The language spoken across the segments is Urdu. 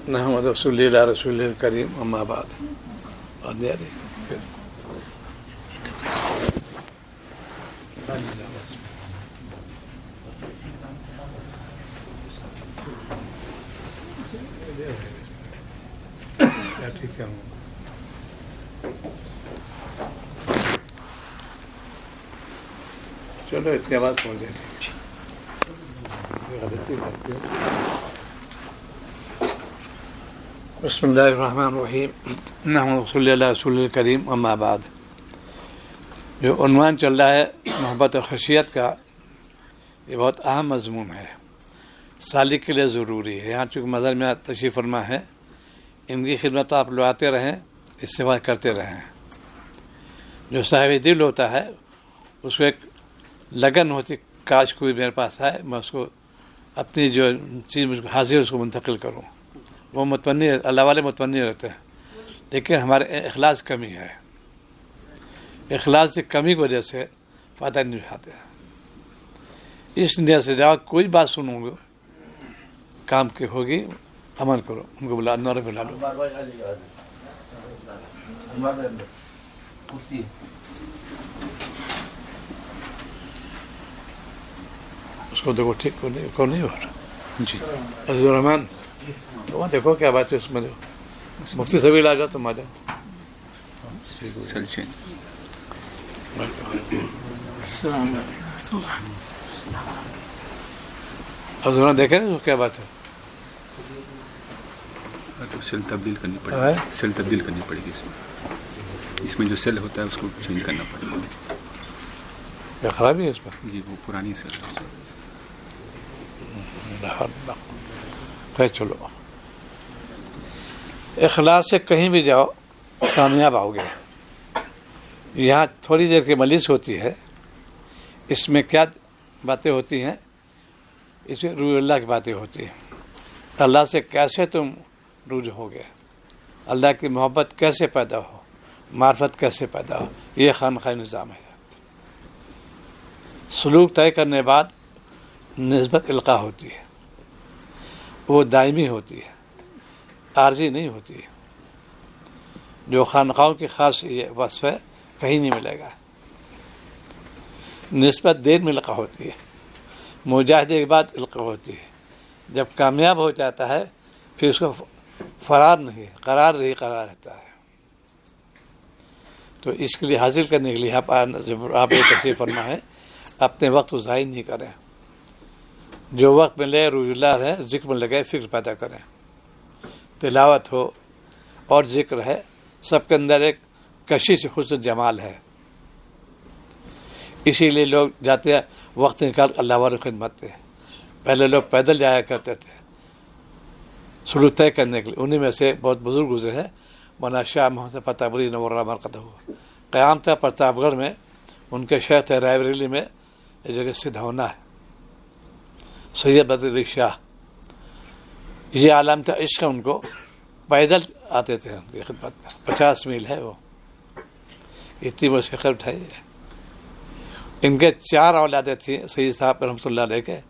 محمد رسول اللہ رسول کریم اما بعد. ٹھیک ہے. چلو اتنی آواز پہنچ جائے گی. بسم اللہ الرحمن الرحیم. محمد رسول اللہ رسول کریم اما بعد. جو عنوان چل رہا ہے محبت اور خشیت کا، یہ بہت اہم مضمون ہے، سالک کے لیے ضروری ہے. یہاں چونکہ مظہر میں تشریف فرما ہے، ان کی خدمت آپ لوگ آتے رہیں، استعمال کرتے رہیں. جو صاحب دل ہوتا ہے اس کو ایک لگن ہوتی، کاش کوئی میرے پاس آئے، میں اس کو اپنی جو چیز مجھ کو حاضر اس کو منتقل کروں. وہ متمنی، اللہ والے متمنی رہتے ہیں، لیکن ہمارے اخلاص کمی ہے. اخلاص کی کمی کی وجہ سے فائدہ نہیں اٹھاتے. اس نیت سے جاؤ، کوئی بات سنوں گے کام کی ہوگی، عمل کرو. ان کو بلا نور بلا لو. اس کو دیکھو ٹھیک کو نہیں ہو رہا. جی عزیز الرحمان، وہاں دیکھو کیا بات ہے اس میں. مفتی سے بھی لا جاؤ، تم آ جاؤ. اب دیکھیں نا کیا بات ہے. سیل تبدیل کرنی پڑے گی. سیل تبدیل کرنی پڑے گی. اس میں جو سیل ہوتا ہے اس کو چینج کرنا پڑے گا. کیا خرابی ہے اس میں؟ جی وہ پرانی سیل ہے. خیر چلو، اخلاص سے کہیں بھی جاؤ کامیاب آؤ گے. یہاں تھوڑی دیر کی مجلس ہوتی ہے، اس میں کیا باتیں ہوتی ہیں؟ اس میں روح اللہ کی باتیں ہوتی ہیں. اللہ سے کیسے تم رجوع ہو گے، اللہ کی محبت کیسے پیدا ہو، معرفت کیسے پیدا ہو. یہ خانقاہ نظام ہے. سلوک طے کرنے بعد نسبت القاء ہوتی ہے، وہ دائمی ہوتی ہے، عارضی نہیں ہوتی ہے. جو خانقاہوں کی خاص یہ وصف ہے، کہیں نہیں ملے گا. نسبت دیر میں القاء ہوتی ہے، مجاہدے کے بعد القاء ہوتی ہے. جب کامیاب ہو جاتا ہے پھر اس کو فرار نہیں، قرار رہتا ہے. تو اس کے لیے حاصل کرنے کے لیے آپ یہ تشریف فرما ہے، اپنے وقت کو ضائع نہیں کریں. جو وقت ملے روح اللہ ہے، ذکر میں لگے، فکر پیدا کریں. تلاوت ہو اور ذکر ہے، سب کے اندر ایک کشش حسن جمال ہے. اسی لیے لوگ جاتے ہیں وقت نکال اللہ والے خدمت ہے. پہلے لوگ پیدل جایا کرتے تھے سلوک طے کرنے کے لیے. انہیں میں سے بہت بزرگ گزرے ہیں، مولانا شاہ محمد پرتاپگڑھی نور اللہ مرقدہ. قیام تھا پرتاپ گڑھ میں، ان کے شہر تھے رائے بریلی میں، یہ جگہ سدھونا ہے. سید بدر علی شاہ، یہ عالم تھا عشق. ان کو پیدل آتے تھے ان کی خدمت میں. 50 میل ہے وہ، اتنی وہ شکر اٹھائی. ان کے 4 اولادیں تھیں سید صاحب رحمۃ اللہ علیہ کے.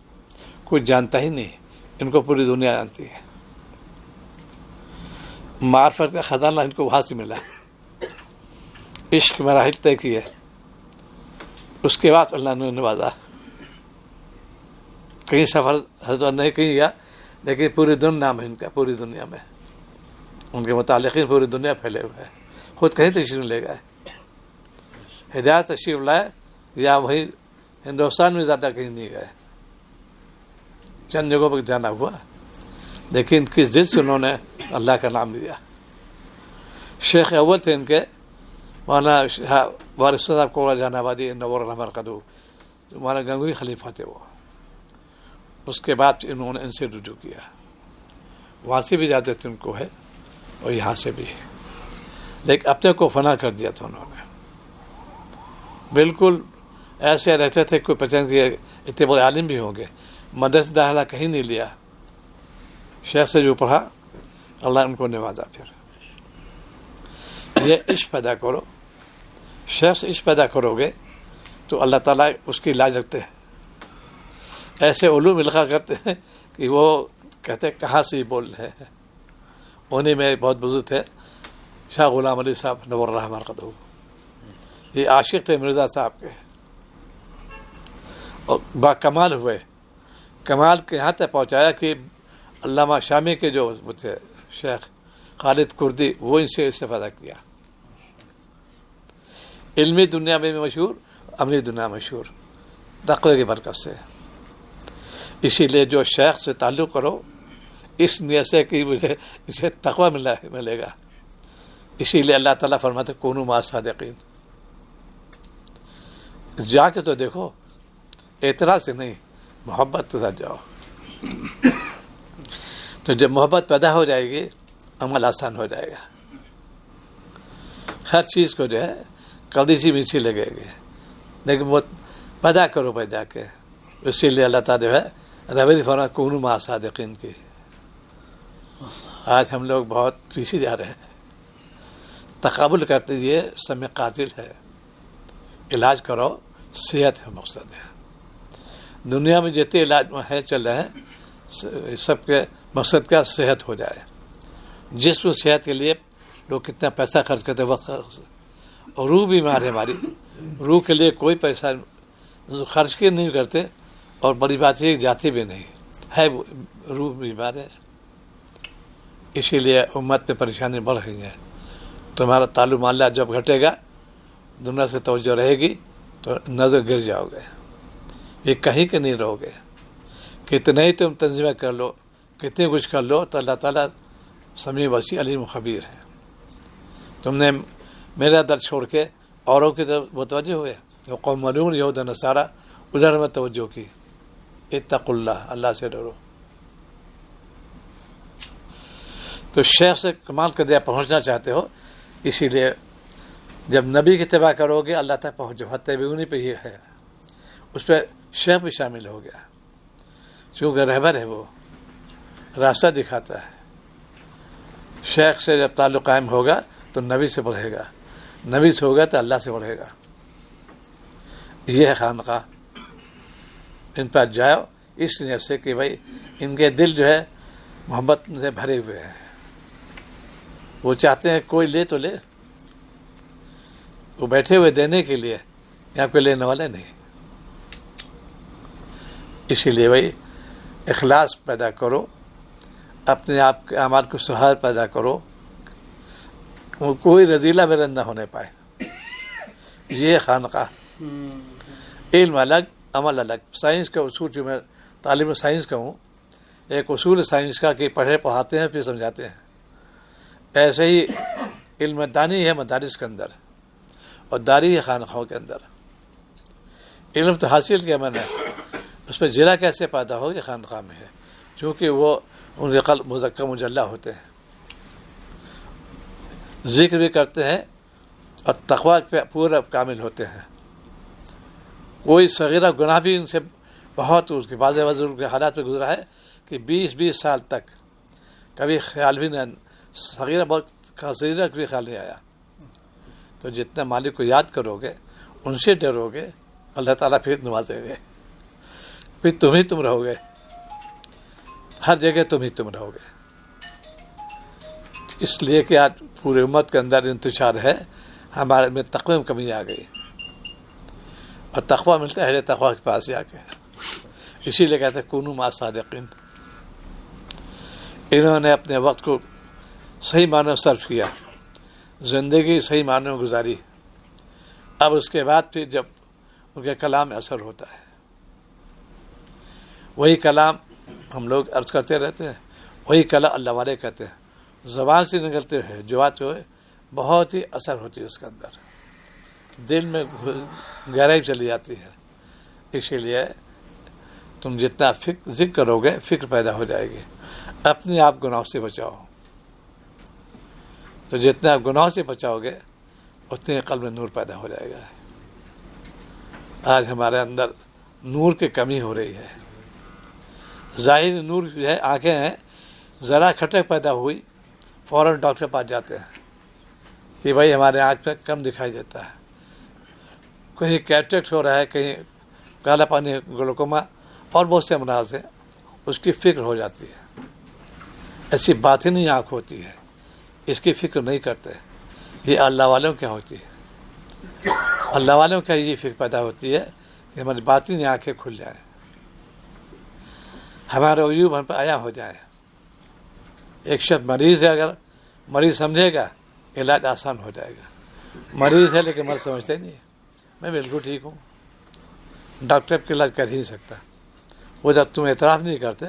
کوئی جانتا ہی نہیں، ان کو پوری دنیا جانتی ہے. معرفت کا خزانہ ان کو وہاں سے ملا. عشق مراحل طے کی ہے، اس کے بعد اللہ نے نوازا. کہیں سفر حضرت نہیں کہیں گیا، لیکن پوری دنیا نام ہے ان کا. پوری دنیا میں ان کے متعلقین پوری دنیا پھیلے ہوئے ہیں. خود کہیں تشریف لے گئے، ہدایت تشریف لائے، یا وہی ہندوستان میں زیادہ کہیں نہیں گئے. چند جگہوں پر جانا ہوا، لیکن کس دل سے انہوں نے اللہ کا نام لیا. شیخ اول تھے ان کے مولانا وارث صاحب کو جہان آبادی نور اللہ مرقدہ، مولانا گنگوئی خلیفہ تھے وہ. اس کے بعد انہوں نے ان سے رجوع کیا. وہاں سے بھی جاتے تھے ان کو ہے، اور یہاں سے بھی. لیکن اپنے کو فنا کر دیا تھا انہوں نے. بالکل ایسے رہتے تھے، کوئی پہچان کے اتنے بڑے عالم بھی ہوں گے. مدرسہ داخلہ کہیں نہیں لیا، شیخ سے جو پڑھا اللہ ان کو نوازا. پھر یہ عشق پیدا کرو، شیخ سے عشق پیدا کرو گے تو اللہ تعالیٰ اس کی لاج رکھتے ہیں. ایسے علوم القاء کرتے ہیں کہ وہ کہتے ہیں کہاں سے بول رہے ہیں. انہیں میں بہت بزرگ تھے شاہ غلام علی صاحب نور الرحمن قدو، یہ عاشق تھے مرزا صاحب کے، اور با کمال ہوئے، کمال کے یہاں تک پہنچایا کہ علامہ شامی کے جو تھے شیخ خالد کردی، وہ ان سے استفادہ کیا، علمی دنیا میں بھی مشہور، عملی دنیا میں مشہور، تقوی کی برکت سے۔ اسی لیے جو شیخ سے تعلق کرو اس نیت سے کہ مجھے اسے تقوی ملے گا، اسی لیے اللہ تعالیٰ فرماتے کونوا مع الصادقین۔ جا کے تو دیکھو، اعتراض سے نہیں، محبت کے ساتھ جاؤ، تو جب محبت پیدا ہو جائے گی عمل آسان ہو جائے گا، ہر چیز کو جو ہے کدی سی میٹھی لگے گی، لیکن وہ پیدا کرو پہ جا کے۔ اسی لیے اللہ تعالیٰ جو ہے روی فرما کونوا مع الصادقین کی۔ آج ہم لوگ بہت پیچھے جا رہے ہیں، تقابل کرتے یہ سمے قاتل ہے، علاج کرو، صحت ہے مقصد ہے۔ دنیا میں جتنے علاج ہے چل رہے ہیں سب کے مقصد کا صحت ہو جائے۔ جسم صحت کے لیے لوگ کتنا پیسہ خرچ کرتے، وقت اور روح بیمار ہے ہماری، روح کے لیے کوئی پیسہ خرچ کے نہیں کرتے، اور بڑی بات یہ جاتی بھی نہیں ہے، روح بیمار ہے۔ اسی لیے امت میں پریشانی بڑھ رہی ہے۔ تمہارا تعلق معاملہ جب گھٹے گا، دنیا سے توجہ رہے گی تو نظر گر جاؤ گے، یہ کہیں کے نہیں رہو گے۔ کتنے ہی تم تنظیمیں کر لو، کتنے کچھ کر لو، تو اللہ تعالیٰ سمیع بصیر علیم خبیر ہے۔ تم نے میرا در چھوڑ کے اوروں کی طرف متوجہ ہوئے، وہ قوم ملعون یہود نصارہ، ادھر میں توجہ کی۔ اتقوا اللہ، اللہ سے ڈرو۔ تو شیخ سے کمال کا درجہ پہنچنا چاہتے ہو، اسی لیے جب نبی کی اتباع کرو گے اللہ تک پہنچو، حتیٰ بھی انہیں پہ یہ ہے، اس پہ شیخ بھی شامل ہو گیا، چونکہ رہبر ہے، وہ راستہ دکھاتا ہے۔ شیخ سے جب تعلق قائم ہوگا تو نبی سے بڑھے گا، نبی سے ہوگا تو اللہ سے بڑھے گا۔ یہ ہے خانقاہ، ان پر جاؤ اس نیت سے کہ بھائی ان کے دل جو ہے محبت سے بھرے ہوئے ہیں، وہ چاہتے ہیں کوئی لے تو لے، وہ بیٹھے ہوئے دینے کے لیے، یہاں کوئی لینے والے نہیں۔ اسی لیے بھائی اخلاص پیدا کرو، اپنے آپ کے اعمال کو سہار پیدا کرو، کوئی رذیلہ میرے نہ ہونے پائے۔ یہ خانقاہ، علم الگ عمل الگ۔ سائنس کا اصول، جو میں تعلیم سائنس کا ہوں، ایک اصول سائنس کا کہ پڑھے پڑھاتے ہیں پھر سمجھاتے ہیں، ایسے ہی علم دانی ہے مدارس کے اندر، اور داری ہے خانقاہوں کے اندر۔ علم تو حاصل کیا میں نے، اس پہ جرا کیسے پیدا ہو، یہ خانقاہ میں ہے، چونکہ وہ ان کے قلب مزکہ مجلہ ہوتے ہیں، ذکر بھی کرتے ہیں اور تقویٰ پہ پورا کامل ہوتے ہیں۔ کوئی صغیرہ گناہ بھی ان سے بہت، اس کے بعض بزرگ کے حالات میں گزرا ہے کہ 20 سال تک کبھی خیال بھی نہیں، صغیرہ بہت صغیرہ بھی خیال نہیں آیا۔ تو جتنا مالک کو یاد کرو گے، ان سے ڈرو گے، اللہ تعالیٰ پھر نوازیں گے، پھر تم رہو گے، ہر جگہ تم رہو گے۔ اس لیے کہ آج پورے امت کے اندر انتشار ہے، ہمارے میں تقوی میں کمی آ گئی، اور تقوی ملتا ہے اہل تقوی کے پاس جا کے۔ اسی لیے کہتے ہیں کونوا مع الصادقین۔ انہوں نے اپنے وقت کو صحیح معنوں میں صرف کیا، زندگی صحیح معنوں میں گزاری، اب اس کے بعد پھر جب ان کے کلام میں اثر ہوتا ہے، وہی کلام ہم لوگ عرض کرتے رہتے ہیں، وہی کلام اللہ والے کہتے ہیں، زبان سے نکلتے ہیں جو بات جو ہے بہت ہی اثر ہوتی ہے اس کے اندر، دل میں گہرائی چلی جاتی ہے۔ اسی لیے تم جتنا ذکر کرو گے فکر پیدا ہو جائے گی، اپنے آپ گناہوں سے بچاؤ، تو جتنا آپ گناہوں سے بچاؤ گے اتنے قلب میں نور پیدا ہو جائے گا۔ آج ہمارے اندر نور کی کمی ہو رہی ہے، ظاہر نور جو ہے آنکھیں ہیں، ذرا کھٹک پیدا ہوئی فوراً ڈاکٹر پاس جاتے ہیں کہ بھائی ہمارے آنکھ پہ کم دکھائی دیتا ہے، کہیں کیٹریکٹ ہو رہا ہے، کہیں کالا پانی گلوکوما اور بہت سے امراض ہیں، اس کی فکر ہو جاتی ہے۔ ایسی باطنی آنکھ ہوتی ہے، اس کی فکر نہیں کرتے. یہ اللہ والوں کیا ہوتی ہے. اللہ والوں کا یہ فکر پیدا ہوتی ہے کہ ہماری باطنی آنکھیں کھل جائیں, ہمارا عیوب ہم پہ عیاں ہو جائے. ایک شخص مریض ہے, اگر مریض سمجھے گا علاج آسان ہو جائے گا. مریض ہے لیکن مرض سمجھتے نہیں, میں بالکل ٹھیک ہوں, ڈاکٹر کا علاج کر ہی نہیں سکتا. وہ جب تم اعتراف نہیں کرتے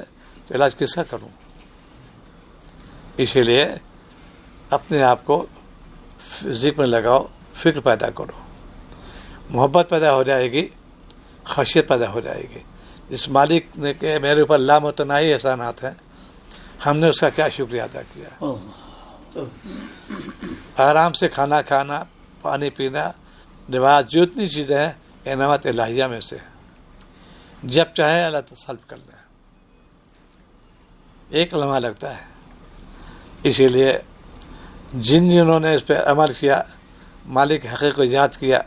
تو علاج کس کا کروں. اسی لیے اپنے آپ کو ذکر میں لگاؤ, فکر پیدا کرو, محبت پیدا ہو جائے گی, خشیت پیدا ہو جائے گی. اس مالک نے کہ میرے اوپر لامتناہی احسانات ہیں, ہم نے اس کا کیا شکریہ ادا کیا. آرام سے کھانا کھانا, پانی پینا, لباس, جتنی چیزیں ہیں انعامات الہیہ میں سے, جب چاہے اللہ سلب کر لیں, ایک لمحہ لگتا ہے. اسی لیے جنہوں نے اس پہ عمل کیا, مالک حقیقت کو یاد کیا,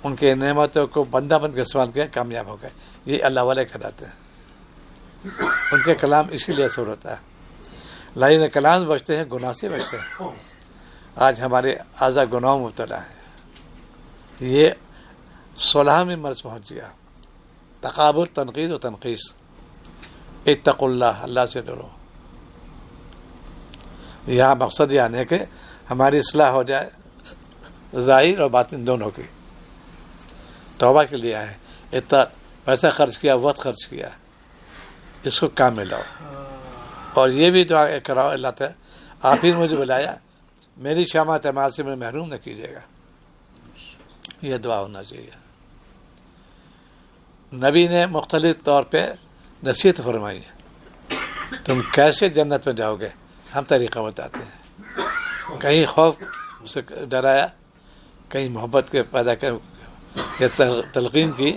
ان کے نعمتوں کو بندہ بند کے استعمال کیا, کامیاب ہو گئے. یہ اللہ والے کہلاتے ہیں. ان کے کلام اسی لیے اثر ہوتا ہے. لائن کلام بچتے ہیں, گناہ سے بچتے ہیں. آج ہمارے اعضاء گناہوں میں مبتلا ہے. یہ 16ویں مرض پہنچ گیا, تقابل, تنقید و تنقیص. اتقوا اللہ, اللہ سے ڈرو. یہاں مقصد یہ آنے کہ ہماری اصلاح ہو جائے, ظاہر اور باطن دونوں کی. توبہ کے لیے آئے, اتنا پیسہ خرچ کیا, وقت خرچ کیا, اس کو کام میں لاؤ. اور یہ بھی دعا کراؤ, اللہ تعالیٰ آپ ہی نے مجھے بلایا, میری شامات اعمال سے میں محروم نہ کیجیے گا. یہ دعا ہونا چاہیے. نبی نے مختلف طور پہ نصیحت فرمائی, تم کیسے جنت میں جاؤ گے, ہم طریقہ بتاتے ہیں. کہیں خوف سے ڈرایا, کہیں محبت کے پیدا کر, یہ تلقین کی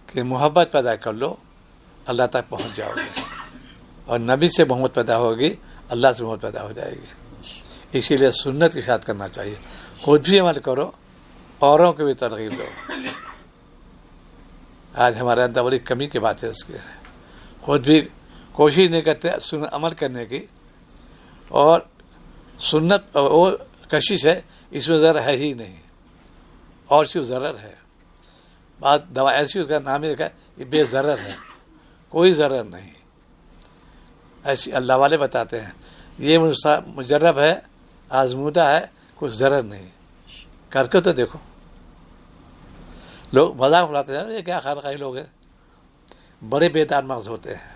کہ محبت پیدا کر لو, اللہ تک پہنچ جاؤ گے. اور نبی سے محبت پیدا ہوگی, اللہ سے محبت پیدا ہو جائے گی. اسی لیے سنت کی اشاعت کرنا چاہیے. خود بھی عمل کرو, اوروں کو بھی ترغیب دو. آج ہمارے اندر بڑی کمی کی بات ہے اس کی. خود بھی کوشش نہیں کرتے عمل کرنے کی, اور سنت وہ کشش ہے, اس میں ضرر ہے ہی نہیں, اور صرف ضرر ہے. بات دوا ایسی اس کا نام ہی رکھا ہے, یہ بے ضرر ہے, کوئی ضرر نہیں. ایسی اللہ والے بتاتے ہیں یہ مجرب ہے, آزمودہ ہے, کچھ ضرر نہیں. کر کے تو دیکھو. لوگ مذاق اڑاتے ہیں, یہ کیا خانقاہی لوگ ہیں, بڑے بیدار مغز ہوتے ہیں.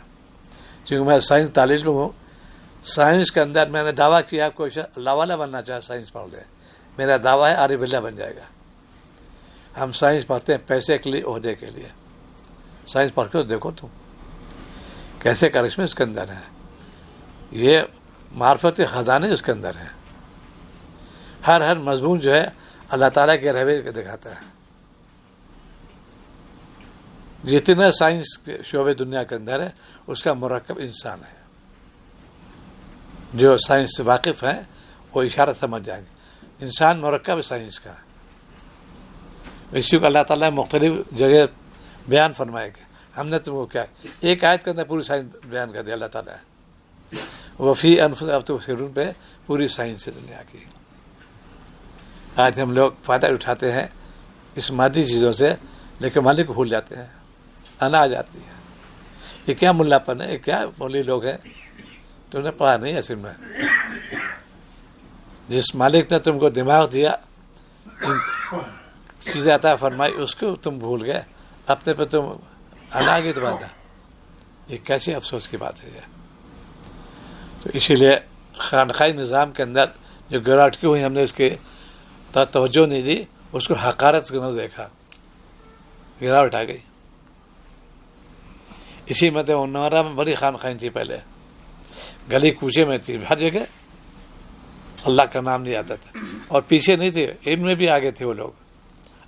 چونکہ میں سائنس طالب ہوں, سائنس کے اندر میں نے دعویٰ کیا کوئی اللہ والا بننا چاہے سائنس پڑھ لے. میرا دعویٰ ہے عارف باللہ بن جائے گا. ہم سائنس پڑھتے ہیں پیسے کے لیے, عہدے کے لیے. سائنس پڑھ کے دیکھو تم کیسے کرشمے اس کے اندر ہے. یہ معرفت خزانے اس کے اندر ہے. ہر مضمون جو ہے اللہ تعالیٰ کے رہبر کے دکھاتا ہے. جتنا سائنس کے شعبے دنیا کے اندر ہے اس کا مرکب انسان ہے. جو سائنس سے واقف ہیں وہ اشارہ سمجھ جائیں گے. انسان مرکب ہے سائنس کا. اسی کو اللہ تعالیٰ مختلف جگہ بیان فرمائے گا. ہم نے تم کو کیا ایک آیت کے اندر پوری سائنس بیان کر دیا اللہ تعالیٰ. وفی انفسکم تبصرون پہ پوری سائنس ہے دنیا کی. آج ہم لوگ فائدہ اٹھاتے ہیں اس مادی چیزوں سے, لیکن مالک کو بھول جاتے ہیں. انا آ جاتی ہے. یہ کیا ملا پن ہے, یہ کیا مولوی لوگ ہیں, تم نے پڑھا نہیں اصل میں. جس مالک نے تم کو دماغ دیا, چیزیں عطا فرمائی, اس کو تم بھول گئے, اپنے پہ تم انا کی تو باندھا. یہ کیسی افسوس کی بات ہے یہ. تو اسی لیے خانقاہی نظام کے اندر جو گراٹکی ہوئی, ہم نے اس کی توجہ نہیں دی, اس کو حقارت سے نہ دیکھا, گراوٹ آ گئی. اسی مدینہ منورہ میں بڑی خانقاہیں تھی پہلے, گلی کوچے میں تھی, ہر جگہ اللہ کا نام نہیں آتا تھا. اور پیچھے نہیں تھے, علم میں بھی آگے تھے وہ لوگ,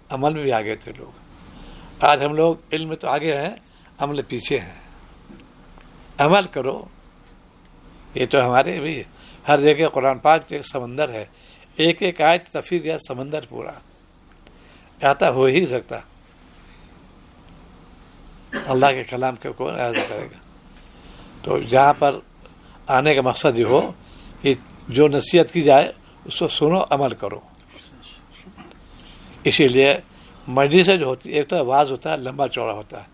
عمل میں بھی آگے تھے لوگ. آج ہم لوگ علم میں تو آگے ہیں, عمل پیچھے ہیں. عمل کرو. یہ تو ہمارے بھی ہر جگہ قرآن پاک ایک سمندر ہے, ایک آیت تفسیر گیا سمندر پورا, آتا ہو ہی سکتا. اللہ کے کلام کے کون اعادہ کرے گا. تو جہاں پر آنے کا مقصد یہ ہو کہ جو نصیحت کی جائے اس کو سنو، عمل کرو. اسی لیے مجلسیں جو ہوتی ہے، ایک تو آواز ہوتا ہے لمبا چوڑا ہوتا ہے،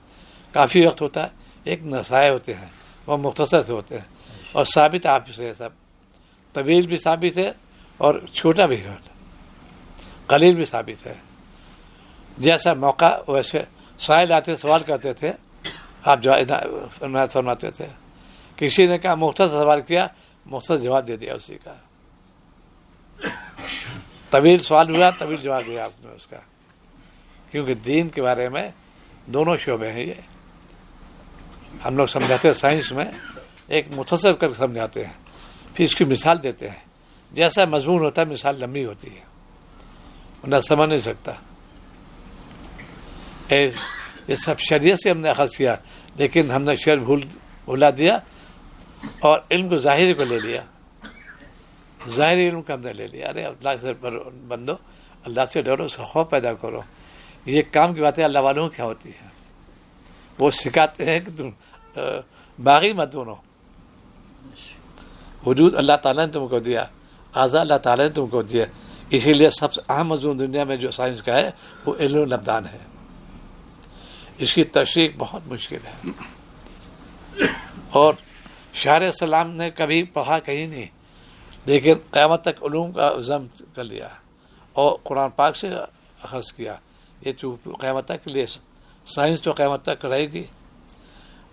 کافی وقت ہوتا ہے. ایک نصائح ہوتے ہیں وہ مختصر سے ہوتے ہیں اور ثابت آپ سے ہے. سب طویل بھی ثابت ہے اور چھوٹا بھی ہے، قلیل بھی ثابت ہے. جیسا موقع ویسے سائل آتے سوال کرتے تھے، آپ عنایت فرماتے تھے. کسی نے کہا مختصر سوال کیا، مختصر جواب دے دیا اسی کا. طویل سوال ہوا، طویل جواب دیا آپ نے اس کا. کیونکہ دین کے بارے میں دونوں شعبے ہیں. یہ ہم لوگ سمجھاتے ہیں سائنس میں ایک مختصر کر سمجھاتے ہیں، پھر اس کی مثال دیتے ہیں. جیسا مضمون ہوتا ہے مثال لمبی ہوتی ہے، نہ سمجھ نہیں سکتا. یہ سب شریعت سے ہم نے اخذ کیا، لیکن ہم نے شریعت بھلا دیا اور علم کو ظاہری کو لے لیا. ظاہری علم کو ہم نے لے لیا. ارے اللہ سے بندو، اللہ سے ڈرو، خوف پیدا کرو. یہ کام کی باتیں اللہ والوں کیا ہوتی ہے. وہ سکھاتے ہیں کہ تم باغی مت بنو. وجود اللہ تعالیٰ نے تم کو دیا، اعضاء اللہ تعالیٰ نے تم کو دیا. اسی لیے سب سے اہم مضمون دنیا میں جو سائنس کا ہے وہ علم الابدان ہے. اس کی تشریح بہت مشکل ہے اور شاعر السلام نے کبھی پڑھا کہیں نہیں، لیکن قیامت تک علوم کا عزم کر لیا اور قرآن پاک سے اخذ کیا. یہ تو قیامت تک کے لیے سائنس تو قیامت تک رہے گی،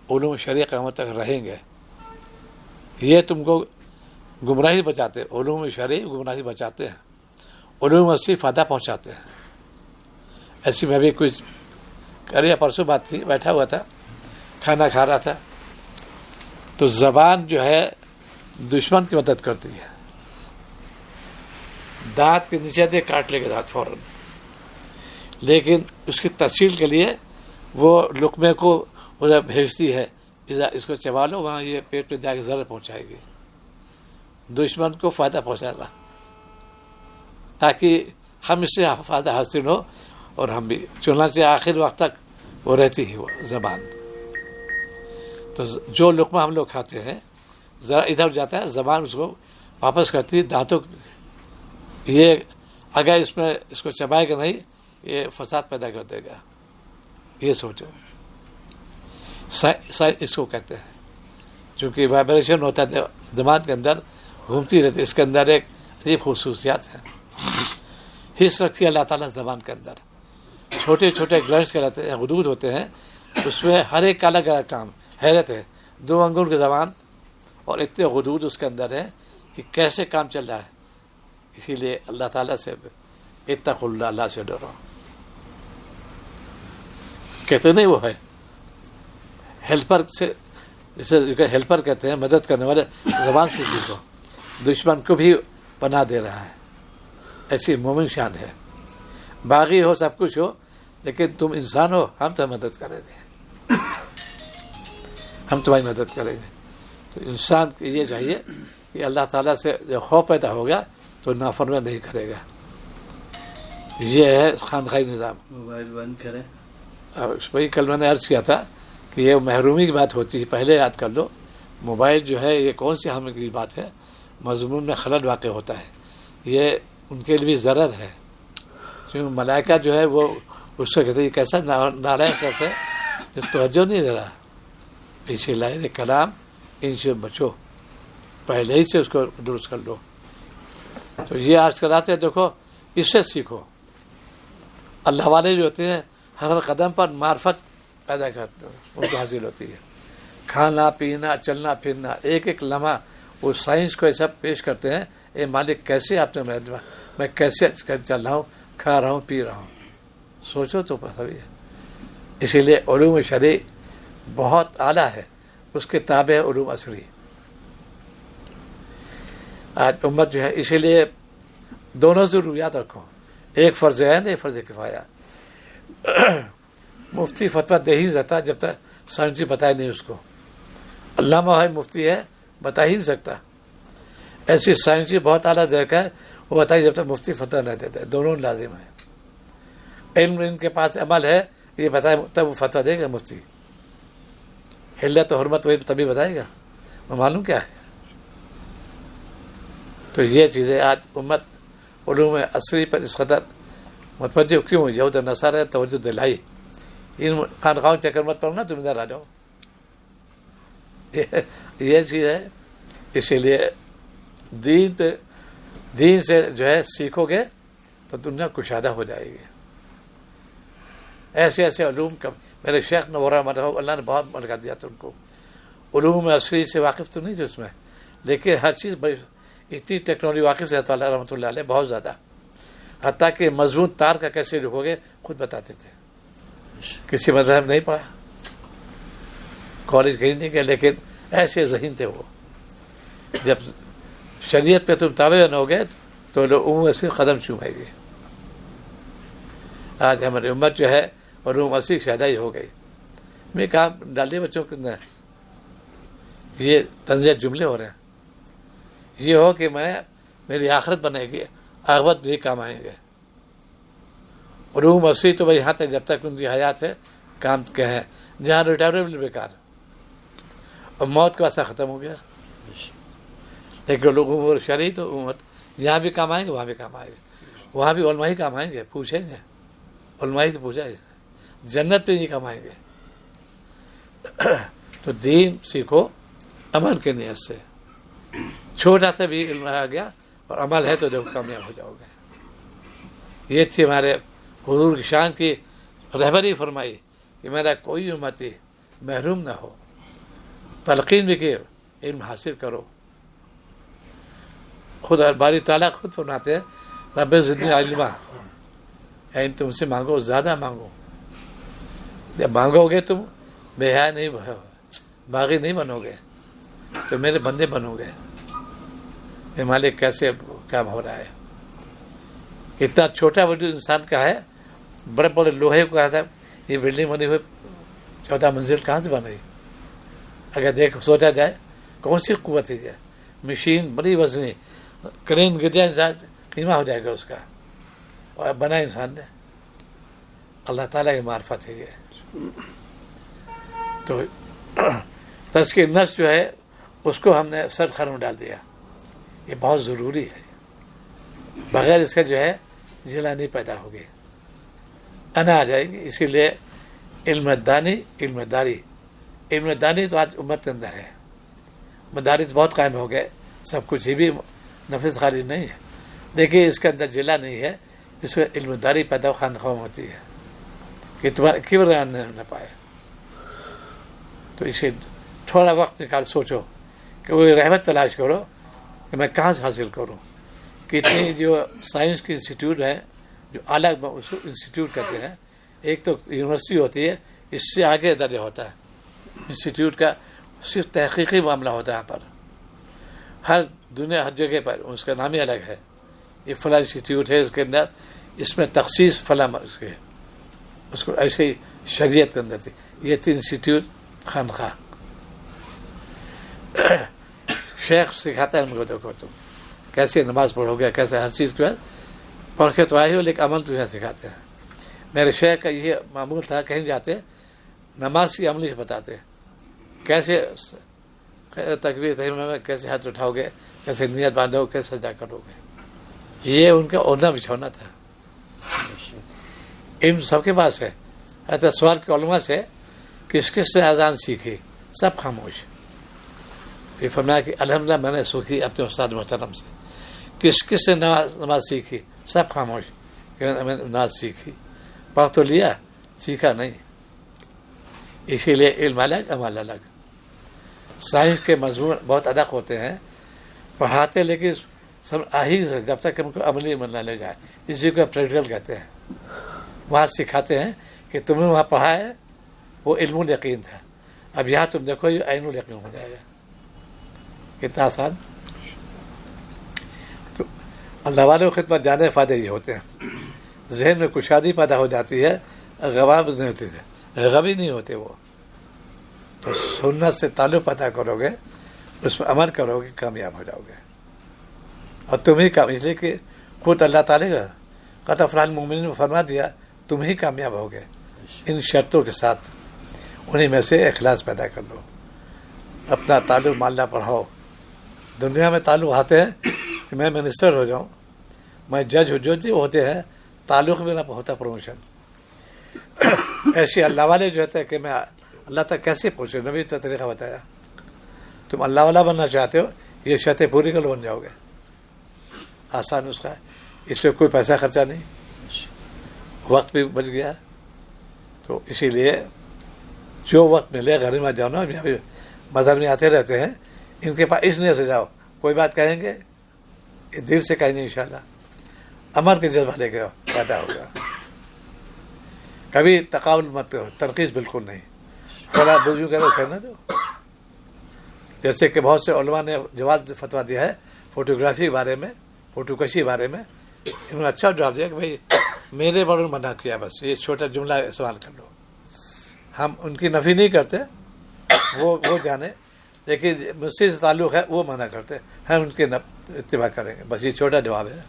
علوم شرعیہ قیامت تک رہیں گے. یہ تم کو گمراہی بچاتے، علوم شرعی گمراہی بچاتے ہیں، علوم اصلی فائدہ پہنچاتے ہیں. ایسی میں بھی کچھ کرے پرسوں بات تھی، بیٹھا ہوا تھا کھانا کھا رہا تھا، تو زبان جو ہے دشمن کی مدد کرتی ہے. دانت کے نیچے دے کاٹ لے گا دانت فوراً، لیکن اس کی تفصیل کے لیے وہ لقمے کو ادھر بھیجتی ہے، اس کو چبا لو، وہاں یہ پیٹ پہ جا کے ضرر پہنچائے گی. دشمن کو فائدہ پہنچانا تاکہ ہم اس سے فائدہ حاصل ہو اور ہم بھی. چنانچہ آخر وقت تک وہ رہتی ہے وہ زبان. تو جو لقمہ ہم لوگ کھاتے ہیں ذرا ادھر جاتا ہے، زبان اس کو واپس کرتی ہے دانتوں. یہ اگر اس کو چبائے گا نہیں، یہ فساد پیدا کر دے گا. یہ سوچو، اس کو کہتے ہیں. چونکہ وائبریشن ہوتا ہے دماغ کے اندر، گھومتی رہتی ہے. اس کے اندر ایک عجیب خصوصیات ہے، حص رکھتی ہے اللہ تعالیٰ زبان کے اندر. چھوٹے چھوٹے گلینڈز کے رہتے ہیں، حدود ہوتے ہیں، اس میں ہر ایک کا الگ الگ کام. حیرت ہے، 2 انگور کی زبان اور اتنے حدود اس کے اندر ہے کہ کیسے کام چل رہا ہے. اسی لیے اللہ تعالیٰ سے اتقوا اللہ، اللہ سے ڈرو. کہتے نہیں وہ ہے ہیلپر سے، جسے ہیلپر کہتے ہیں، مدد کرنے والے. زبان سے سیکھو. دشمن کو بھی پناہ دے رہا ہے. ایسی مومن شان ہے. باغی ہو، سب کچھ ہو، لیکن تم انسان ہو، ہم تمہیں مدد کریں گے، ہم تمہاری مدد کریں گے. تو انسان کو یہ چاہیے کہ اللہ تعالیٰ سے جب خوف پیدا ہوگا تو نافرمانی نہیں کرے گا. یہ ہے خانقاہی نظام. موبائل بند کریں. وہی کل میں نے عرض کیا تھا کہ یہ محرومی کی بات ہوتی ہے. پہلے یاد کر لو، موبائل جو ہے یہ کون سی ہم کی بات ہے، مضمون میں خلل واقع ہوتا ہے. یہ ان کے لیے بھی ضرر ہے. کیونکہ ملائکہ جو ہے وہ اس سے کہتے ہیں کیسا نارائن شخص ہے جو توجہ نہیں دے رہا. اسی لیے کلام ان سے بچو، پہلے ہی سے اس کو درست کر لو. تو یہ آج کل آتے ہیں، دیکھو اس سے سیکھو. اللہ والے جو ہوتے ہیں ہر قدم پر معرفت پیدا کرتے ہیں، ان کو حاصل ہوتی ہے. کھانا پینا چلنا پھرنا ایک ایک لمحہ وہ سائنس کو ایسا پیش کرتے ہیں. اے مالک کیسے آپ نے میں کیسے چل رہا ہوں، کھا رہا ہوں، پی رہا ہوں. سوچو تو ہے. اسی لیے علوم شرعی بہت اعلیٰ ہے، اس کے تابع ہے علوم عصری. آج امت جو ہے، اسی لیے دونوں ضروریات رکھو. ایک فرض عین، ایک فرض کفایہ. مفتی فتویٰ دے ہی سکتا جب تک سائنسی بتائے نہیں اس کو. علامہ ہے مفتی ہے، بتا ہی نہیں سکتا. ایسی سائنسی بہت اعلیٰ درجہ ہے، وہ بتائیے جب تک مفتی فتویٰ نہیں دیتا. دونوں لازم ہے. علم ان کے پاس عمل ہے، یہ بتائے تب وہ فتویٰ دے گا مفتی. حلت و حرمت وہی تبھی بتائے گا، وہ معلوم کیا ہے. تو یہ چیزیں آج امت علوم عصری پر اس قدر متوجہ کیوں ہوئی؟ یہود و نصارہ توجہ دلائی، ان خانقاہوں چکر مت پڑو نا، تم ادھر آ جاؤ، یہ چیز ہے. اسی لیے دین سے جو ہے سیکھو گے تو دنیا کشادہ ہو جائے گی. ایسے ایسے علوم کا میرے شیخ نورہ مرحوم اللہ نے بہت ملکہ دیا تھا ان کو. علوم عصری سے واقف تو نہیں تھے اس میں، لیکن ہر چیز بڑی اتنی ٹیکنالوجی واقف سے تعالیٰ رحمۃ اللہ علیہ بہت زیادہ، حتیٰ کہ مضمون تار کا کیسے لکھو گے خود بتاتے تھے. کسی مذہب نہیں پڑھا، کالج کہیں نہیں گئے، لیکن ایسے ذہین تھے وہ. جب شریعت پہ تم تابع نہ ہوگے تو لوگ سے قدم چومائے گی. آج ہماری امت جو ہے علوم عصری شہدائی ہو گئی. میں کہا ڈالیے بچوں کے اندر یہ طنزیہ جملے ہو رہے ہیں، یہ ہو کہ میری آخرت بنے گی، آخرت بھی کام آئیں گے. علوم عصری تو بھائی یہاں تک جب تک ان کی حیات ہے کام کے ہیں، جہاں ریٹائرمنٹ بیکار، اور موت کا ایسا ختم ہو گیا. لیکن لوگوں شرعی تو امت یہاں بھی کام آئیں گے، وہاں بھی کام آئیں گے، وہاں بھی علماء ہی کام آئیں گے، پوچھیں گے علماء ہی سے پوچھا ہے، جنت پہ نہیں کام آئیں گے. تو دین سیکھو عمل کے نیت سے. چھوٹا سا بھی علم آ گیا اور عمل ہے تو دیکھو کامیاب ہو جاؤ گے. یہ تھی ہمارے حضور کی شان کی رہبری فرمائی کہ میرا کوئی امتی محروم نہ ہو. تلقین بھی کہ علم حاصل کرو. خود باری تعالیٰ خود فرماتے ہیں رب زدنی علما، یعنی تم سے مانگو، زیادہ مانگو. جب مانگو گے تم بے حیا نہیں باغی نہیں بنو گے تو میرے بندے بنو گے. یہ مالک کیسے کام ہو رہا ہے. اتنا چھوٹا وجود انسان کا ہے، بڑے بڑے لوہے کو کہا تھا یہ بلڈنگ بنی ہوئی 14 منزل کہاں سے بن رہی. اگر سوچا جائے کون سی قوت ہے، مشین بڑی وزنی، کرین گر جائے انسان قیمہ ہو جائے گا اس کا، اور بنا انسان نے. اللہ تعالیٰ کی معرفت ہے یہ. تو تزکیہ نفس جو ہے اس کو ہم نے سر خر میں ڈال دیا. یہ بہت ضروری ہے، بغیر اس کا جو ہے جلا نہیں پیدا ہوگی، انا آ جائے گی. اسی لیے علم دانی تو آج امت کے اندر ہے. مدارس بہت قائم ہو گئے، سب کچھ، یہ بھی نفس خالی نہیں ہے، لیکن اس کے اندر جلا نہیں ہے. اس کو علم داری پیدا خانقاہوں ہوتی ہے کہ تمہارا کیبر نہ پائے. تو اسے تھوڑا وقت نکال سوچو کہ وہ رحمت تلاش کرو کہ میں کہاں سے حاصل کروں. کتنی جو سائنس کی انسٹیٹیوٹ ہے جو الگ اس کو انسٹیٹیوٹ کہتے ہیں. ایک تو یونیورسٹی ہوتی ہے، اس سے آگے درجہ ہوتا ہے انسٹیٹیوٹ کا، صرف تحقیقی معاملہ ہوتا ہے. یہاں پر ہر دنیا ہر جگہ پر اس کا نام ہی الگ ہے. یہ فلاں انسٹیٹیوٹ ہے، اس کے اندر اس میں تخصیص فلاں اس کو ایسے ہی شریعت کے اندر تھی. یہ تھی انسٹیٹیوٹ خانقاہ. شیخ سکھاتا ہے ان کو، دیکھو تم کیسے نماز پڑھو گے، کیسے ہر چیز کو پڑھ کے تو آئے ہو، لیکن عمل تمہیں سکھاتے ہیں. میرے شیخ کا یہ معمول تھا، کہیں جاتے نماز کی عملی سے بتاتے کیسے تکبیر تحریمہ میں کیسے ہاتھ اٹھاؤ گے، کیسے نیت باندھو، کیسے سجدہ کرو گے. یہ ان کا اوڑھنا بچھونا تھا. علم سب کے پاس ہے. حتیٰ سوال کے علماء سے کس سے اذان سیکھی، سب خاموش. یہ فرمایا کہ الحمدللہ میں نے سیکھی اپنے استاد محترم سے. کس سے نماز سیکھی، سب خاموش. میں نے نماز سیکھی، پڑھ تو لیا، سیکھا نہیں. اسی لیے علم الگ عمل الگ. سائنس کے مضمون بہت ادق ہوتے ہیں، پڑھاتے، لیکن سب آہی سے جب تک ہم کو عملی بننا لے جائے. اسی کو پریکٹیکل کہتے ہیں. وہاں سکھاتے ہیں کہ تمہیں وہاں پڑھا ہے وہ علم الیقین تھا، اب یہاں تم دیکھو یہ عین الیقین ہو جائے گا. کتنا آسان. تو اللہ والوں کی خدمت جانے فائدے یہ ہوتے ہیں. ذہن میں کشادی پیدا ہو جاتی ہے، غواب نہیں ہوتی ہے، غبی نہیں ہوتے وہ. تو سنت سے تعلق پیدا کرو گے، اس میں عمل کرو گے، کامیاب ہو جاؤ گے. اور تم ہی کامیاب، اس لیے کہ خود اللہ تعالیٰ کا قد افلاح المؤمنین نے فرما دیا تم ہی کامیاب ہوگے ان شرطوں کے ساتھ. انہیں میں سے اخلاص پیدا کر لو، اپنا تعلق ماللہ پڑھاؤ. دنیا میں تعلق آتے ہیں کہ میں منسٹر ہو جاؤں, میں جج ہو, جو ہوتے ہیں تعلق میں نہ ہوتا پروموشن. ایسے اللہ والے جو ہوتے ہیں کہ میں اللہ تک کیسے پہنچوں, نبی تو طریقہ بتایا. تم اللہ والا بننا چاہتے ہو, یہ شرطیں پوری کر بن جاؤ گے. آسان اس کا ہے, اس میں کوئی پیسہ خرچہ نہیں, وقت بھی بچ گیا. تو اسی لیے جو وقت ملے گھر میں جانا, مذہب میں آتے رہتے ہیں, ان کے پاس اس لیے سے جاؤ, کوئی بات کہیں گے دل سے کہیں گے انشاءاللہ, امر کے جذبہ لے کے پیدا ہوگا. کبھی تقابل مت کرو, تنقید بالکل نہیں. فلاں بزرگ کرو کہنا دو. جیسے کہ بہت سے علماء نے جواز فتویٰ دیا ہے فوٹوگرافی کے بارے میں, فوٹو کشی کے بارے میں, انہوں نے اچھا جواب دیا کہ بھائی میرے بڑوں نے منع کیا, بس یہ چھوٹا جملہ استعمال کر لو. ہم ان کی نفی نہیں کرتے, وہ جانے, لیکن مسجد سے تعلق ہے وہ منع کرتے, ہم ان کے اتباع کریں گے. بس یہ چھوٹا جواب ہے.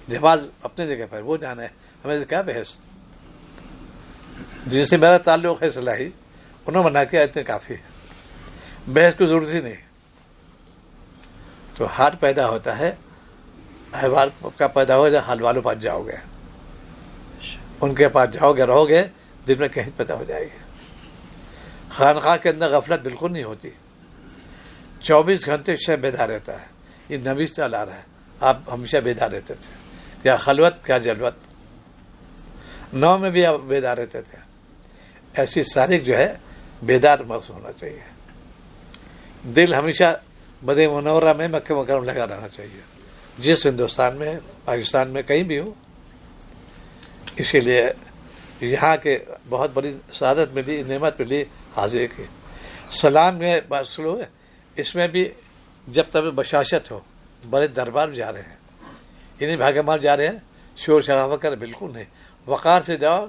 جواز اپنی جگہ پر, وہ جانا ہے, ہمیں کیا بحث. جن سے میرا تعلق ہے صلاحی, انہوں نے منع کیا, اتنے کافی ہے, بحث کی ضرورت ہی نہیں. تو ہاتھ پیدا ہوتا ہے, احوال کا پیدا ہو جائے, حال والوں پاس جاؤ گے, ان کے پاس جاؤ گے, رہو گے, دن میں کہیں پیدا ہو جائے گی. خانقاہ کے اندر غفلت بالکل نہیں ہوتی, 24 گھنٹے شہ بیدار رہتا ہے. یہ نبی سے آ رہا ہے, آپ ہمیشہ بیدار رہتے تھے, کیا خلوت کیا جلوت, 9 میں بھی آپ بیدار رہتے تھے. ایسی سارق جو ہے بیدار مغز ہونا چاہیے. دل ہمیشہ مدینہ منورہ میں مکہ مکرمہ لگا رہنا چاہیے, جس ہندوستان میں, پاکستان میں, کہیں بھی ہو. اسی لیے یہاں کے بہت بڑی سعادت ملی, نعمت ملی حاضر کی. سلام میں بات سلو ہے, اس میں بھی جب تک بشاشت ہو, بڑے دربار جا رہے ہیں, انہیں بھاگے مار جا رہے ہیں, شور شرابہ کر, بالکل نہیں. وقار سے جاؤ,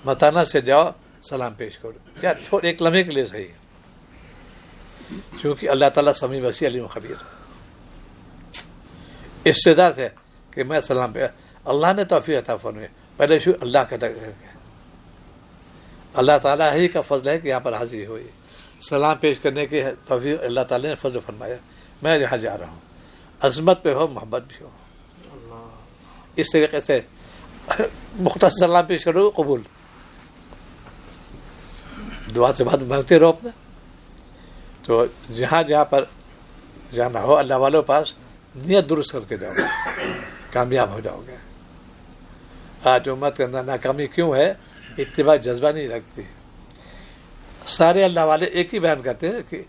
متانہ سے جاؤ, سلام پیش کرو, کیا ایک لمحے کے لیے صحیح, چونکہ اللہ تعالیٰ سمیع بصیر علیم خبیر. استعداد ہے کہ میں سلام پہ, اللہ نے توفیق عطا فرمائی, پہلے شروع اللہ کا کر کے, اللہ تعالیٰ ہی کا فضل ہے کہ یہاں پر حاضری ہوئی. سلام پیش کرنے کی توفیق اللہ تعالیٰ نے فضل فرمایا. میں یہاں جا رہا ہوں, عظمت پہ ہو, محبت بھی ہو. اس طریقے سے مختصر سلام پیش کرو, قبول. دعا سے بعد مانگتے رہو اپنا. تو جہاں پر جانا ہو اللہ والوں پاس, نیت درست کر کے جاؤ, کامیاب ہو جاؤ گے. آج امت کے اندر ناکامی کیوں ہے؟ اتباع جذبہ نہیں رکھتی. سارے اللہ والے ایک ہی بیان کرتے ہیں کہ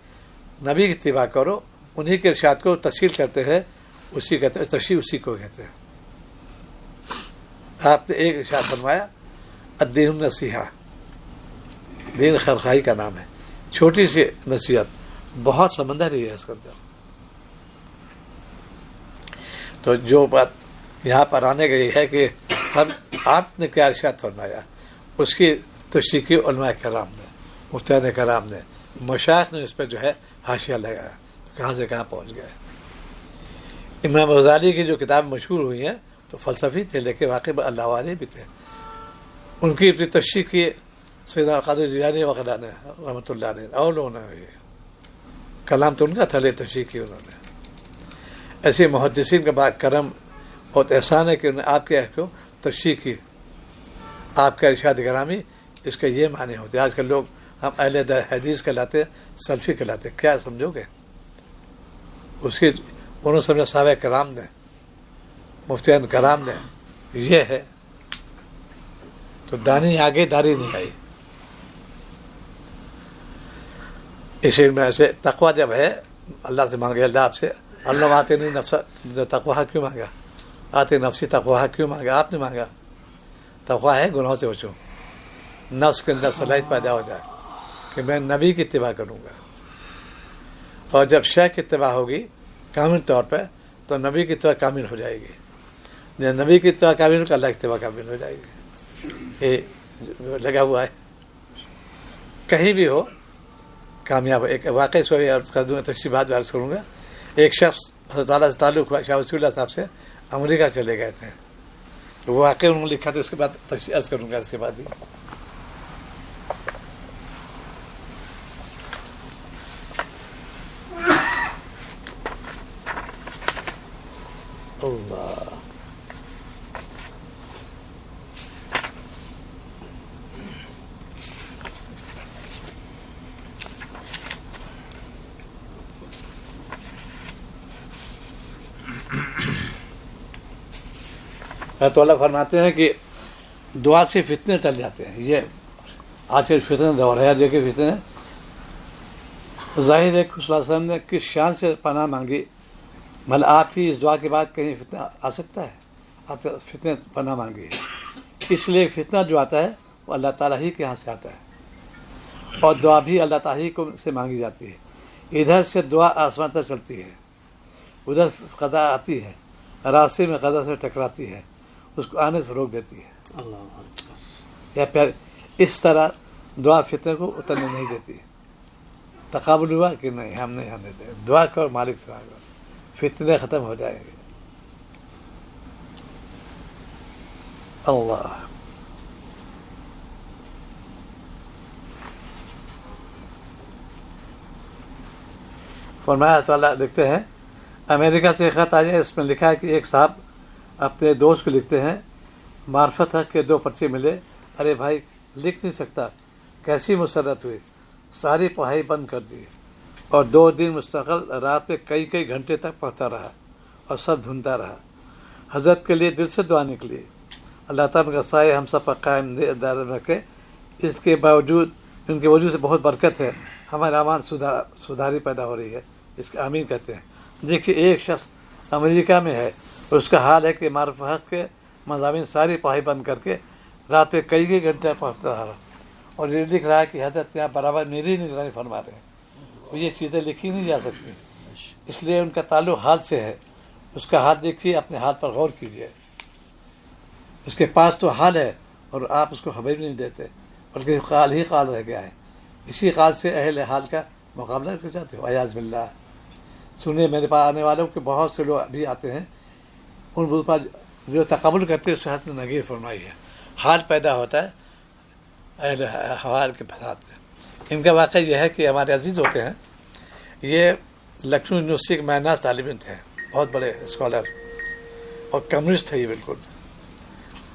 نبی کی اتباع کرو, انہی کے ارشاد کو تفصیل کرتے ہیں, اسی کہتے ہیں تشریح, اسی کو کہتے ہیں. آپ نے ایک ارشاد فرمایا, الدین النصیحہ, دین خیرخواہی کا نام ہے. چھوٹی سی نصیحت, بہت سمندر ہی ہے اس کے اندر. تو جو بات یہاں پر آنے گئی ہے کہ ہم آپ نے کیا ارشاد فرمایا, اس کی تشریح کی علماء کرام نے, مفتیان کرام نے, مشائخ نے اس پہ جو ہے حاشیہ لگایا, کہاں سے کہاں پہنچ گئے. امام غزالی کی جو کتاب مشہور ہوئی ہیں تو فلسفی تھے, لیکن واقعی اللہ والے بھی تھے. ان کی تشریح کی سیدنا قادر جیلانی وغیرہ نے رحمۃ اللہ علیہ, اور لوگوں نے, کلام تو ان کا تھا, تشریح کی انہوں نے. ایسے محدثین کا بات کرم اور احسان ہے کہ انہوں نے آپ کے کو تشریح کی, آپ کا ارشاد گرامی, اس کا یہ معنی ہوتے. آج کل لوگ ہم اہل حدیث کہلاتے, سلفی کہلاتے, کیا سمجھو گے؟ اس کی انہوں سمجھا صحابہ کرام نے, مفتیان کرام نے, یہ ہے. تو دانی آگے داری نہیں آئی. اسی میں سے تقوی جب ہے, اللہ سے مانگے, اللہ آپ سے, اللہ آتے نہیں نفس تقوی کیوں مانگا, آتے نفسی تقوی کیوں مانگا, آپ نے مانگا. تقوی ہے گناہوں سے بچو, نفس کے اندر صلاحیت پیدا ہو جائے کہ میں نبی کی اتباع کروں گا. اور جب شیخ کی اتباع ہوگی کامل طور پہ, تو نبی کی اتباع کامل ہو جائے گی. جب نبی کی اتباع کامل ہوگی, اللہ کی اتباع کامل ہو جائے گی. یہ لگا ہوا ہے, کہیں بھی ہو کامیاب. ایک واقعی سو عرض کر دوں, تشریحات عرض کروں گا. ایک شخص حضرت تعالیٰ سے تعلق ہوا, شاہ وسیع اللہ صاحب سے, امریکہ چلے گئے تھے. وہ واقعی انہوں نے لکھا تھا, اس کے بعد تشریح عرض کروں گا. اس کے بعد ہی اللہ تعالیٰ فرماتے ہیں کہ دعا سے فتنے ٹل جاتے ہیں. یہ آج کے فتنے دور ہے, جو کہ فتنے ظاہر ہے کہ صلی اللہ علیہ وسلم نے کس شان سے پناہ مانگی. بھلا آپ کی اس دعا کے بعد کہیں فتنہ آ سکتا ہے؟ آپ فتنے پناہ مانگی. اس لیے فتنہ جو آتا ہے وہ اللہ تعالیٰ ہی کے یہاں سے آتا ہے, اور دعا بھی اللہ تعالیٰ ہی کو سے مانگی جاتی ہے. ادھر سے دعا آسمان تک چلتی ہے, ادھر قضا آتی ہے, راستے میں قضا سے ٹکراتی ہے, اس کو آنے سے روک دیتی ہے. یا پھر اس طرح دعا فتنے کو اترنے نہیں دیتی. تقابل ہوا کہ نہیں, ہم نہیں آنے دیں, دعا کرو مالک سے مانگو, فتنے ختم ہو جائیں گے. اللہ فرمایا. تعالیٰ لکھتے ہیں امریکہ سے خط آیا, اس میں لکھا ہے کہ ایک صاحب اپنے دوست کو لکھتے ہیں, معرفت ہے کہ 2 پرچے ملے. ارے بھائی لکھ نہیں سکتا, کیسی مسرت ہوئی, ساری پڑھائی بند کر دی اور 2 دن مستقل رات میں کئی گھنٹے تک پڑھتا رہا اور سب ڈھونڈتا رہا. حضرت کے لیے دل سے دعا نکلی, اللہ تعالیٰ کا سایہ ہم سب پر قائم دائم رکھے. اس کے باوجود ان کے وجود سے بہت برکت ہے, ہمارے امان سدھاری پیدا ہو رہی ہے. اس کا آمین کہتے ہیں. دیکھیے ایک شخص امریکہ میں ہے, اس کا حال ہے کہ معرفت حق کے مضامین ساری پڑھائی بند کر کے رات میں کئی گھنٹے پڑھتا رہا, اور یہ لکھ رہا ہے کہ حضرت یہاں برابر میری نگرانی فرما رہے ہیں. یہ چیزیں لکھی نہیں جا سکتی, اس لیے ان کا تعلق حال سے ہے. اس کا حال دیکھیے, اپنے حال پر غور کیجیے. اس کے پاس تو حال ہے اور آپ اس کو خبر بھی نہیں دیتے, بلکہ قال ہی قال رہ گیا ہے. اسی قال سے اہل حال کا مقابلہ کر جاتے ہو. ایاذ باللہ. سنیے, میرے پاس آنے والوں کے بہت سے لوگ ابھی آتے ہیں, ان پر جو تقابل کرتے ہیں اس حد میں نگیر فرمائی ہے. حال پیدا ہوتا ہے اہل حال کے فساد سے. ان کا واقعہ یہ ہے کہ ہمارے عزیز ہوتے ہیں, یہ لکھنؤ یونیورسٹی کے معناز طالب علم تھے, بہت بڑے اسکالر اور کمیونسٹ تھے یہ بالکل.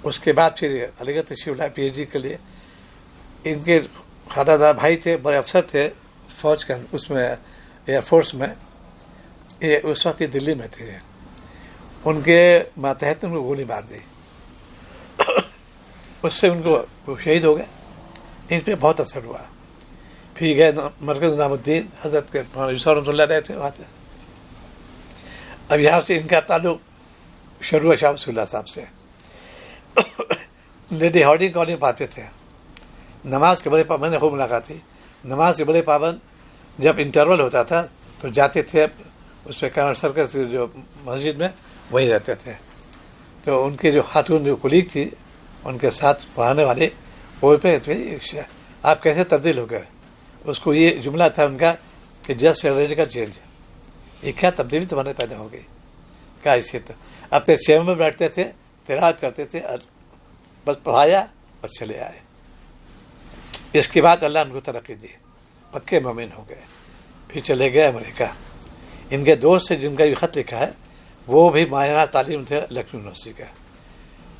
اس کے بعد پھر علی گڑھ تشریف لائے پی ایچ ڈی کے لیے. ان کے خالہ دار بھائی تھے, بڑے افسر تھے فوج کے, اس میں ایئر فورس میں. یہ اس وقت یہ دلی میں تھے. ان کے ماتحت ان کو گولی مار دی, اس سے ان کو شہید ہو گئے. ان پہ بہت اثر ہوا. پھر گئے مرکز نظام الدین, حضرت کے رحمۃ اللہ رہے تھے وہاں سے. اب یہاں سے ان کا تعلق شروع شاہ وصول اللہ صاحب سے. لیڈی ہارڈنگ کالونی پاتے تھے. نماز کے بڑے میں نے خوب ملاقات تھی. نماز کے بڑے پابند, جب انٹرول ہوتا تھا تو جاتے تھے اس پہ کنور سرکل سے جو مسجد میں, وہیں رہتے تھے. تو ان کے جو خاتون جو کلیگ تھی ان کے ساتھ پڑھانے والے, وہ پہ آپ کیسے تبدیل ہو گئے. اس کو یہ جملہ تھا ان کا کہ جسٹ ریڈیکل چینج. یہ کیا تبدیلی تمہارے پیدا ہو گئی, کیا حیثیت. اب تک سیو میں بیٹھتے تھے, تلاوت کرتے تھے, بس پڑھایا اور چلے آئے. اس کے بعد اللہ ان کو ترقی دی, پکے مومن ہو گئے. پھر چلے گئے امریکہ. ان کے دوست سے جن کا یہ خط لکھا ہے وہ بھی ماہرہ تعلیم تھے لکھنؤ یونیورسٹی کا.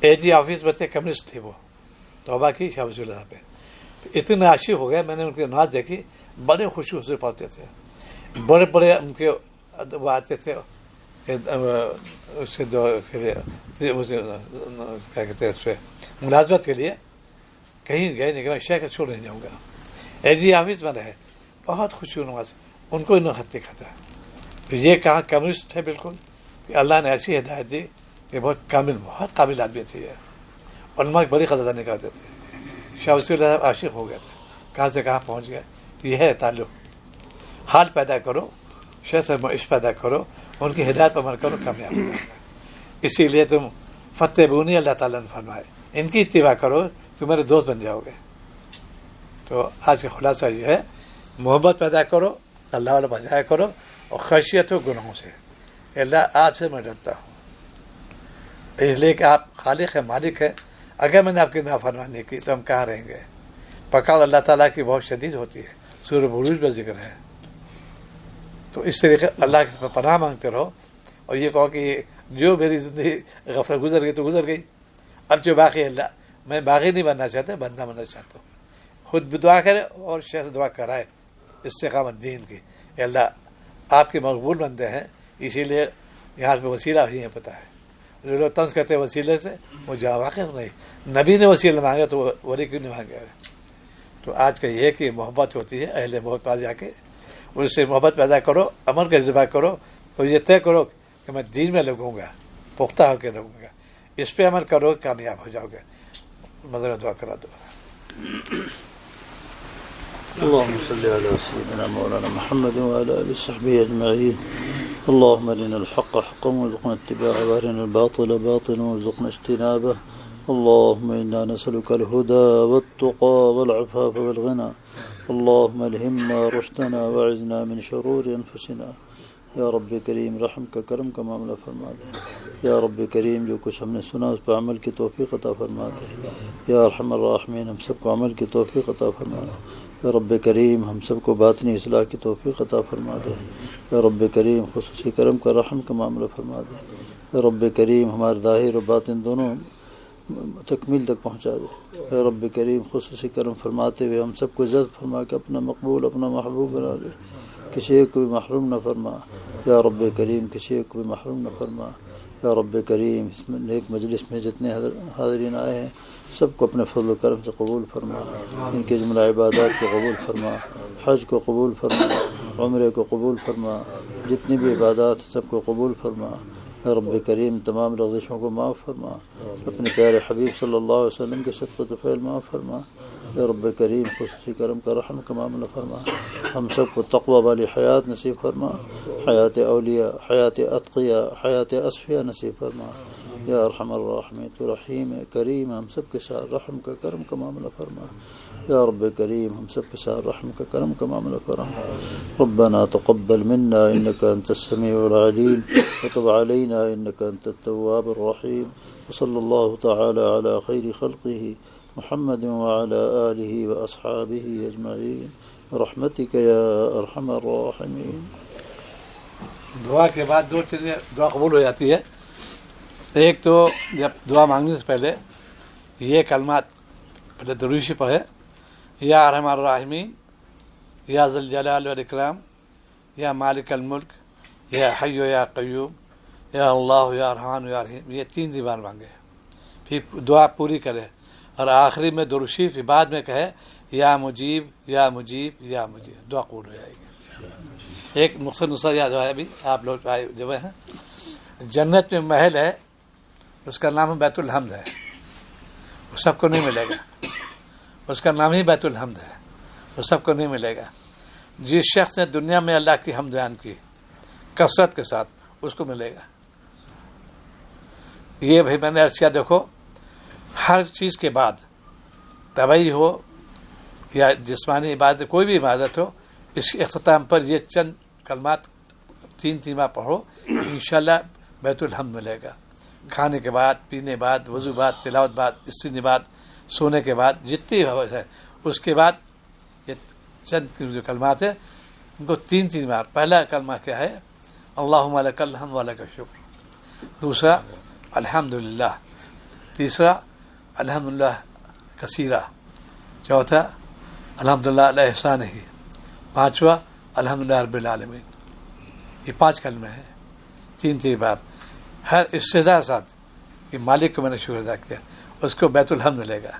اے جی آفس میں تھے, کمیونسٹ تھے وہ. توبہ کی شاہ وصول اللہ پہ. اتنے عاشق ہو گئے, میں نے ان کی نماز دیکھی, بڑے خوشی سے پڑھتے تھے. بڑے بڑے ان کے وہ آتے تھے اس سے کیا کہتے ہیں اس پہ ملازمت کے لیے. کہیں گئے نہیں کہ میں شہر کا چھوڑ نہیں جاؤں گا. اے جی آفس میں رہے, بہت خوشی نماز. ان کو انہوں نے خط لکھا تھا. پھر یہ کہا کمیونسٹ ہے بالکل, کہ اللہ نے ایسی ہدایت دی کہ بہت کامل, بہت قابل آدمی تھے یہ. اور نماز بڑی قدردانی کرتے تھے. شاہ وصول اللہ عاشق ہو گئے تھے, کہاں سے کہاں پہنچ گئے. یہ ہے تعلق. حال پیدا کرو, شہر سے عشق پیدا کرو, ان کی ہدایت پر عمل کرو, کامیاب ہو جائے. اسی لیے تم فتح بونی اللہ تعالیٰ نے فرمائے, ان کی اتباع کرو, تم میرے دوست بن جاؤ گے. تو آج کا خلاصہ یہ ہے, محبت پیدا کرو, اللہ والا بجایا کرو, اور خشیت ہو گناہوں سے. اللہ آپ سے میں ڈرتا ہوں, اس لیے کہ آپ خالق ہے, مالک ہے. اگر میں نے آپ کی نافرمانی کی تو ہم کہاں رہیں گے. پکڑ اللہ تعالیٰ کی بہت شدید ہوتی ہے. سورہ بروج پر ذکر ہے. تو اس طریقے اللہ کی پناہ مانگتے رہو, اور یہ کہو کہ جو میری زندگی غفلت گزر گئی تو گزر گئی, اب جو باقی اللہ, میں باغی نہیں بننا چاہتا, بننا چاہتا ہوں. خود بھی دعا کرے اور شیخ دعا کرائے استقامت دین کی. اللہ آپ کے مقبول بندے ہیں, اسی لیے یہاں پہ وسیلہ ہی ہے, پتہ ہے. جو لوگ طنز کرتے ہیں وسیلے سے وہ جا واقف نہیں. نبی نے وسیلہ مانگا تو ولی کیوں نہیں مانگا؟ تو آج کا یہ کہ محبت ہوتی ہے، اہل محبت پاس جا کے اس سے محبت پیدا کرو، عمل کا جذبہ کرو، تو یہ طے کرو کہ میں دین میں لگوں گا، پختہ ہو کے لگوں گا. اس پہ عمل کرو، کامیاب ہو جاؤ گے. مدر دعا کرا دو. اللهم صل على سيدنا مولانا محمد وعلى آله وصحبه أجمعين. اللهم أرنا الحق حقا وارزقنا اتباعه وأرنا الباطل باطلا وارزقنا اجتنابه. اللهم إنا نسألك الهدى والتقى والعفاف والغنى. اللهم الهمنا رشدنا وعزنا من شرور أنفسنا. یا رب کریم رحم کا کرم کا معاملہ فرما دے. یا رب کریم جو کچھ ہم نے سنا اس پر عمل کی توفیق عطا فرما دے. یا ارحم الراحمین ہم سب کو عمل کی توفیق عطا فرما دے. یا رب کریم ہم سب کو باطنی اصلاح کی توفیق عطا فرما دے. یا رب کریم خصوصی کرم کا رحم کا معاملہ فرما دے. یا رب کریم ہمارے ظاہر و باطن دونوں تکمیل تک پہنچا دے. یا رب کریم خصوصی کرم فرماتے ہوئے ہم سب کو عزت فرما کے اپنا مقبول اپنا محبوب بنا دے. کسی ایک کو بھی محروم نہ فرما. یا رب کریم کسی ایک کو بھی محروم نہ فرما. یا رب کریم اس میں نیک مجلس میں جتنے حاضرین آئے ہیں سب کو اپنے فضل و کرم سے قبول فرما. ان کے جملہ عبادات کو قبول فرما، حج کو قبول فرما، عمرے کو قبول فرما، جتنی بھی عبادات سب کو قبول فرما. یا رب کریم تمام لغزشوں کو معاف فرما. اپنے پیارے حبیب صلی اللہ علیہ وسلم کے صدقۃ و فعل معاف فرما. یا رب کریم خصوصی کرم کا رحم کا معاملہ فرما. ہم سب کو تقوی والی حیات نصیب فرما، حیات اولیاء، حیات اتقیاء، حیات اصفیاء نصیب فرما. یا ارحم الراحمین تو رحیم کریم ہم سب کے ساتھ رحم کا کرم کا معاملہ فرما. یا رب کریم ہم سب کے ساتھ رحم کا کرم کا معاملہ فرما. ربنا تقبل منا انك انت السميع العليم وتب علينا انك انت التواب الرحيم. وصلى الله تعالى على خير خلقه محمد وعلى آله وأصحابه أجمعين برحمتك يا أرحم الراحمين. دعا کے بعد دو چیزیں دعا قبول ہو جاتی ہے. ایک تو جب دعا مانگنے سے پہلے یہ کلمات پہلے دروشی پڑھے، یا ارحم الراحمین، یا ذی الجلال والاکرام، یا مالک الملک، یا حی یا قیوم، یا اللہ یا رحمان یا رحیم. یہ 3 بار مانگے، پھر دعا پوری کرے اور آخری میں درود شریف بعد میں کہے یا مجیب یا مجیب یا مجیب. دعا قبول ہو جائے گی. ایک نسخہ یاد ہے ابھی آپ لوگ جو ہیں، جنت میں محل ہے اس کا نام بیت الحمد ہے. وہ سب کو نہیں ملے گا، اس کا نام ہی بیت الحمد ہے، وہ سب کو نہیں ملے گا. جس شخص نے دنیا میں اللہ کی حمد بیان کی کثرت کے ساتھ اس کو ملے گا. یہ بھائی میں نے عرض کیا، دیکھو ہر چیز کے بعد طبعی ہو یا جسمانی عبادت، کوئی بھی عبادت ہو، اس کے اختتام پر یہ چند کلمات 3 بار پڑھو، انشاءاللہ بیت الحمد ملے گا. کھانے کے بعد، پینے بعد، وضو بعد، تلاوت بعد، استنجا بعد، سونے کے بعد، جتنی ہے اس کے بعد یہ چند جو کلمات ہیں ان کو 3 بار. پہلا کلمہ کیا ہے؟ اللہم لک الحمد ولک الشکر. دوسرا الحمدللہ. تیسرا الحمدللہ کثیرہ. چوتھا الحمدللہ علی احسانہ. پانچواں الحمدللہ رب العالمین. یہ 5 کلمے ہیں 3 بار. ہر استضاء ساتھ کہ مالک کو میں نے شکر ادا کیا، اس کو بیت الحمد ملے گا.